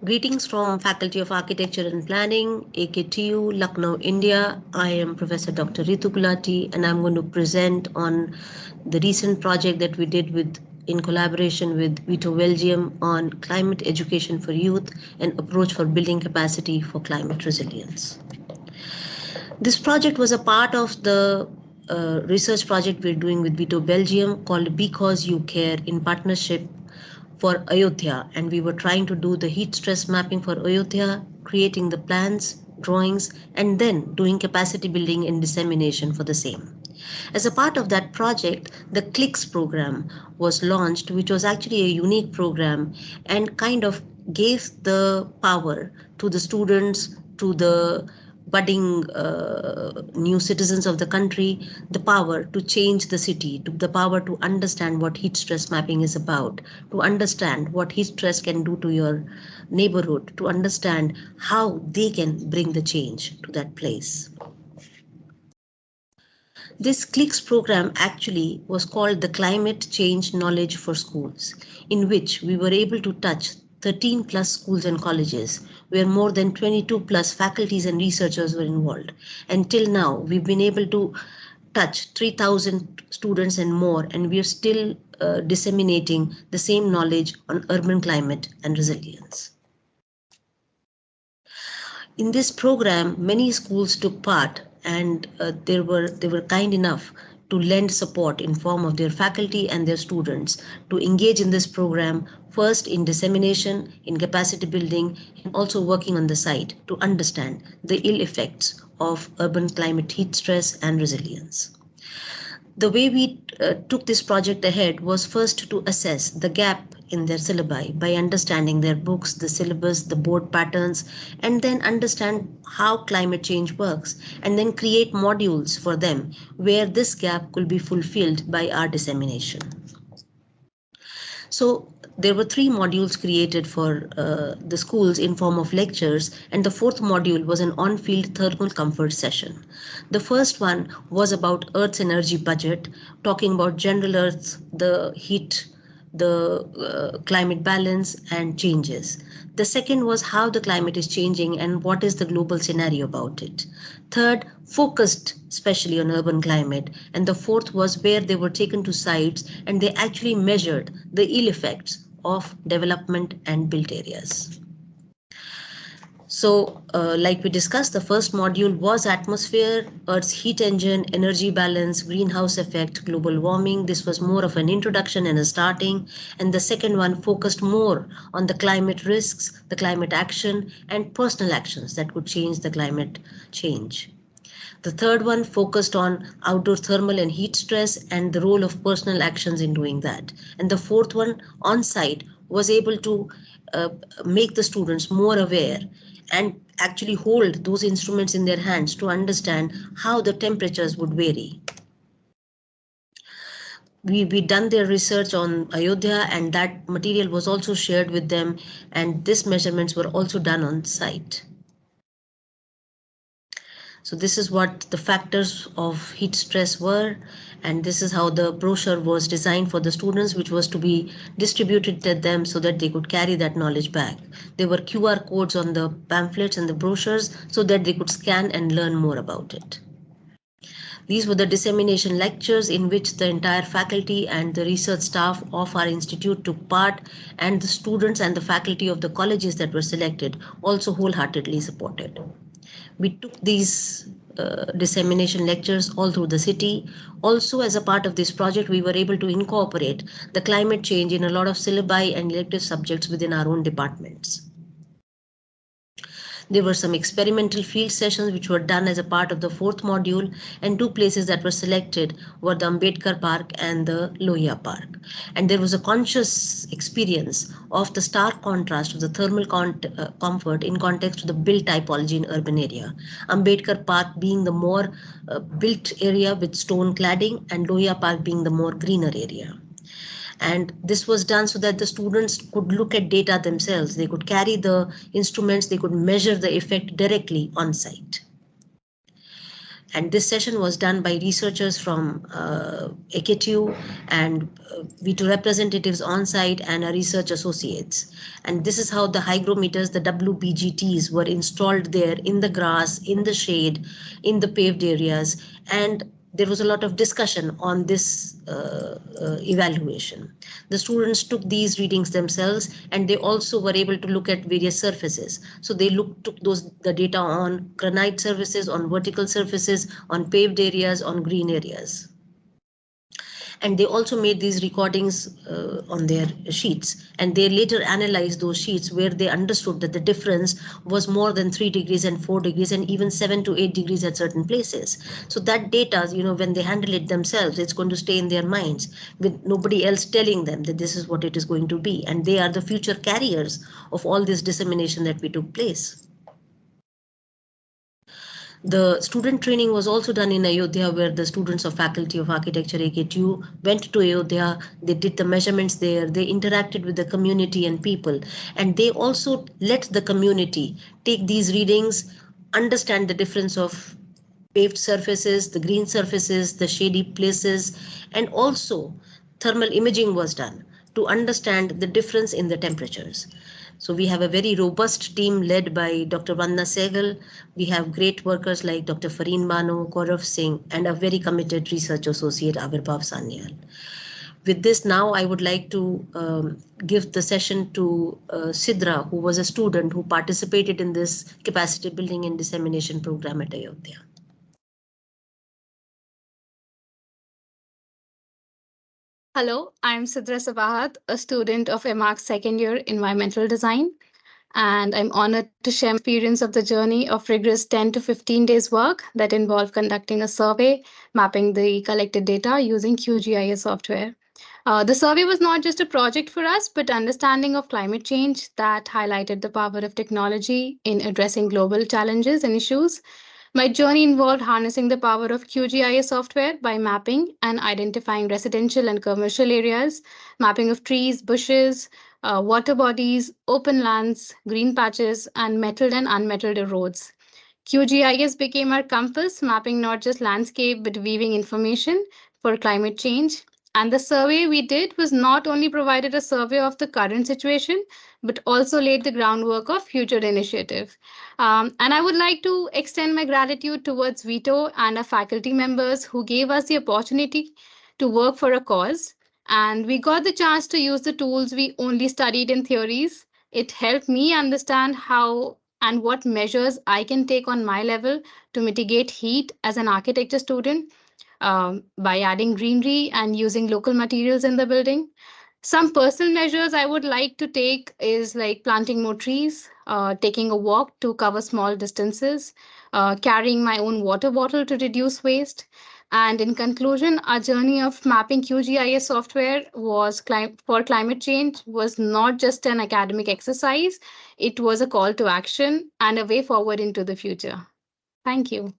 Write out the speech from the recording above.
Greetings from Faculty of Architecture and Planning, AKTU, Lucknow, India. I am Professor Dr. Ritu Gulati, and I'm going to present on the recent project that we did in collaboration with VITO Belgium on climate education for youth and approach for building capacity for climate resilience. This project was a part of the research project we're doing with VITO Belgium called Because You Care in partnership for Ayodhya, and we were trying to do the heat stress mapping for Ayodhya, creating the plans, drawings, and then doing capacity building and dissemination for the same. As a part of that project, the CLICS program was launched, which was actually a unique program and kind of gave the power to the students, to the budding new citizens of the country, the power to change the city, the power to understand what heat stress mapping is about, to understand what heat stress can do to your neighborhood, to understand how they can bring the change to that place. This CLICS program actually was called the Climate Change Knowledge for Schools, in which we were able to touch 13 plus schools and colleges, where more than 22 plus faculties and researchers were involved. Until now, we've been able to touch 3,000 students and more, and we are still disseminating the same knowledge on urban climate and resilience. In this program, many schools took part, and they were kind enough to lend support in form of their faculty and their students to engage in this program, first in dissemination, in capacity building, and also working on the site to understand the ill effects of urban climate heat stress and resilience. The way we took this project ahead was first to assess the gap in their syllabi by understanding their books, the syllabus, the board patterns, and then understand how climate change works, and then create modules for them where this gap could be fulfilled by our dissemination. So there were 3 modules created for the schools in form of lectures, and the 4th module was an on-field thermal comfort session. The first one was about Earth's energy budget, talking about general Earth, the heat, the climate balance and changes. The second was how the climate is changing and what is the global scenario about it. Third, focused especially on urban climate. And the fourth was where they were taken to sites and they actually measured the ill effects of development and built areas. So, like we discussed, the first module was atmosphere, Earth's heat engine, energy balance, greenhouse effect, global warming. This was more of an introduction and a starting. And the second one focused more on the climate risks, the climate action, and personal actions that could change the climate change. The third one focused on outdoor thermal and heat stress and the role of personal actions in doing that. And the fourth one on site was able to make the students more aware and actually hold those instruments in their hands to understand how the temperatures would vary. We done their research on Ayodhya, and that material was also shared with them, and these measurements were also done on site. So this is what the factors of heat stress were, and this is how the brochure was designed for the students, which was to be distributed to them so that they could carry that knowledge back. There were QR codes on the pamphlets and the brochures so that they could scan and learn more about it. These were the dissemination lectures in which the entire faculty and the research staff of our institute took part, and the students and the faculty of the colleges that were selected also wholeheartedly supported. We took these dissemination lectures all through the city. Also, as a part of this project, we were able to incorporate the climate change in a lot of syllabi and elective subjects within our own departments. There were some experimental field sessions which were done as a part of the 4th module, and 2 places that were selected were the Ambedkar Park and the Lohia Park. And there was a conscious experience of the stark contrast of the thermal comfort in context to the built typology in urban area. Ambedkar Park being the more built area with stone cladding, and Lohia Park being the more greener area. And this was done so that the students could look at data themselves. They could carry the instruments, they could measure the effect directly on site. And this session was done by researchers from AKTU and VITO representatives on site and our research associates. And this is how the hygrometers, the WBGTs, were installed there in the grass, in the shade, in the paved areas. And there was a lot of discussion on this evaluation. The students took these readings themselves, and they also were able to look at various surfaces. So they took the data on granite surfaces, on vertical surfaces, on paved areas, on green areas. And they also made these recordings on their sheets, and they later analyzed those sheets where they understood that the difference was more than 3 degrees and 4 degrees and even 7 to 8 degrees at certain places. So that data, when they handle it themselves, it's going to stay in their minds with nobody else telling them that this is what it is going to be, and they are the future carriers of all this dissemination that we took place. The student training was also done in Ayodhya, where the students of Faculty of Architecture AKTU went to Ayodhya. They did the measurements there. They interacted with the community and people, and they also let the community take these readings, understand the difference of paved surfaces, the green surfaces, the shady places, and also thermal imaging was done to understand the difference in the temperatures. So we have a very robust team led by Dr. Vandana Sehgal. We have great workers like Dr. Fareen Bano, Gaurav Singh, and a very committed research associate, Avirbhav Sanyal. With this, now I would like to give the session to Sidra, who was a student who participated in this capacity building and dissemination program at Ayodhya. Hello, I'm Sidra Sabahat, a student of MARC's second year environmental design, and I'm honored to share my experience of the journey of rigorous 10 to 15 days work that involved conducting a survey, mapping the collected data using QGIS software. The survey was not just a project for us, but understanding of climate change that highlighted the power of technology in addressing global challenges and issues. My journey involved harnessing the power of QGIS software by mapping and identifying residential and commercial areas, mapping of trees, bushes, water bodies, open lands, green patches, and metalled and unmetalled roads. QGIS became our compass, mapping not just landscape but weaving information for climate change. And the survey we did was not only provided a survey of the current situation, but also laid the groundwork of future initiative. And I would like to extend my gratitude towards Vito and our faculty members who gave us the opportunity to work for a cause. And we got the chance to use the tools we only studied in theories. It helped me understand how and what measures I can take on my level to mitigate heat as an architecture student by adding greenery and using local materials in the building. Some personal measures I would like to take is like planting more trees, taking a walk to cover small distances, carrying my own water bottle to reduce waste. And in conclusion, our journey of mapping QGIS software for climate change was not just an academic exercise, it was a call to action and a way forward into the future. Thank you.